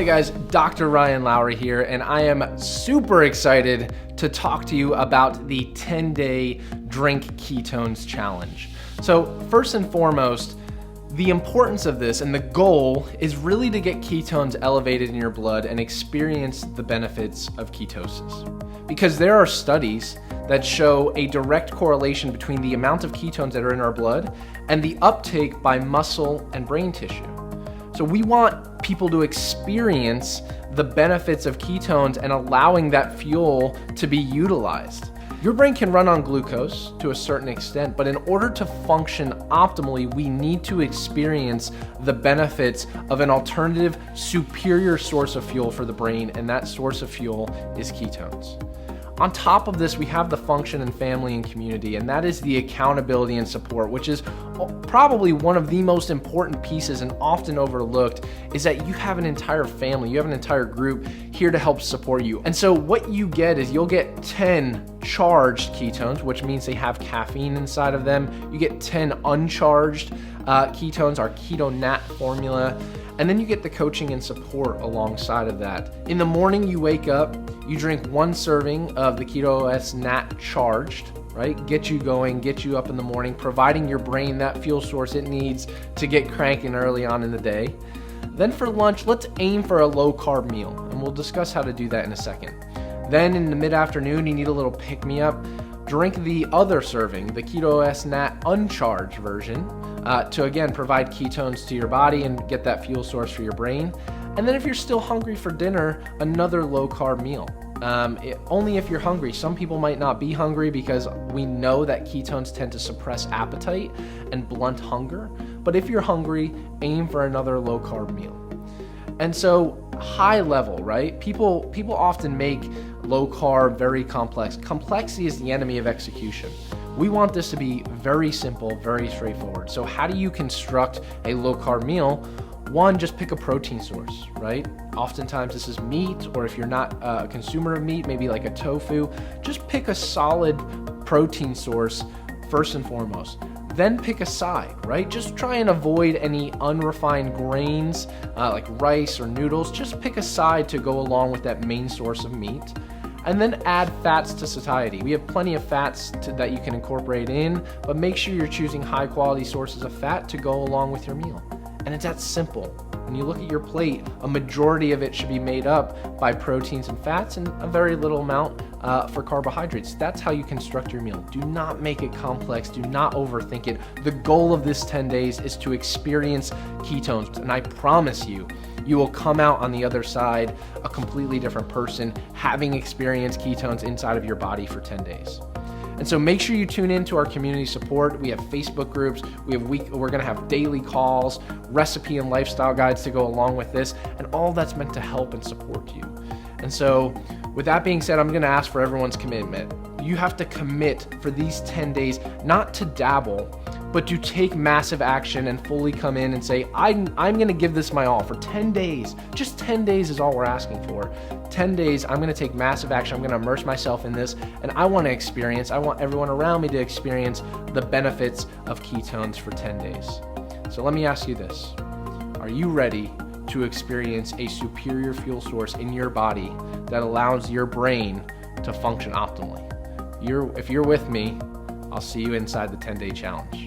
guys, Dr. Ryan Lowery here, and I am super excited to talk to you about the 10-day Drink Ketones Challenge. So first and foremost, the importance of this and the goal is really to get ketones elevated in your blood and experience the benefits of ketosis. Because there are studies that show a direct correlation between the amount of ketones that are in our blood and the uptake by muscle and brain tissue. So we want people to experience the benefits of ketones and allowing that fuel to be utilized. Your brain can run on glucose to a certain extent, but in order to function optimally, we need to experience the benefits of an alternative, superior source of fuel for the brain, and that source of fuel is ketones. On top of this, we have the function in family and community, and that is the accountability and support, which is probably one of the most important pieces and often overlooked, is that you have an entire family, you have an entire group here to help support you. And so what you get is you'll get 10 charged ketones, which means they have caffeine inside of them. You get 10 uncharged ketones, our Keto Nat formula. And then you get the coaching and support alongside of that. In the morning, you wake up, you drink 1 serving of the Ketones Nat charged, right? Get you going, get you up in the morning, providing your brain that fuel source it needs to get cranking early on in the day. Then for lunch, let's aim for a low carb meal, and we'll discuss how to do that in a second. Then in the mid-afternoon, you need a little pick-me-up. Drink the other serving, the Ketones Nat uncharged version, to again provide ketones to your body and get that fuel source for your brain. And then if you're still hungry for dinner, another low carb meal. Only if you're hungry. Some people might not be hungry because we know that ketones tend to suppress appetite and blunt hunger. But if you're hungry, aim for another low carb meal. And so high level, right? People often make low carb very complex. Complexity is the enemy of execution. We want this to be very simple, very straightforward. So how do you construct a low carb meal? One, just pick a protein source, right? Oftentimes this is meat, or if you're not a consumer of meat, maybe like a tofu, just pick a solid protein source first and foremost. Then pick a side, right? Just try and avoid any unrefined grains like rice or noodles. Just pick a side to go along with that main source of meat. And then add fats to satiety. We have plenty of fats that you can incorporate in, but make sure you're choosing high quality sources of fat to go along with your meal. And it's that simple. When you look at your plate, a majority of it should be made up by proteins and fats and a very little amount for carbohydrates. That's how you construct your meal. Do not make it complex. Do not overthink it. The goal of this 10 days is to experience ketones. And I promise you, you will come out on the other side a completely different person, having experienced ketones inside of your body for 10 days. And so make sure you tune in to our community support. We have Facebook groups. We're gonna have daily calls, recipe and lifestyle guides to go along with this, and all that's meant to help and support you. And so with that being said, I'm gonna ask for everyone's commitment. You have to commit for these 10 days, not to dabble, but to take massive action and fully come in and say, I'm gonna give this my all for 10 days. Just 10 days is all we're asking for. 10 days, I'm gonna take massive action. I'm gonna immerse myself in this, and I want everyone around me to experience the benefits of ketones for 10 days. So let me ask you this. Are you ready to experience a superior fuel source in your body that allows your brain to function optimally? If you're with me, I'll see you inside the 10-day challenge.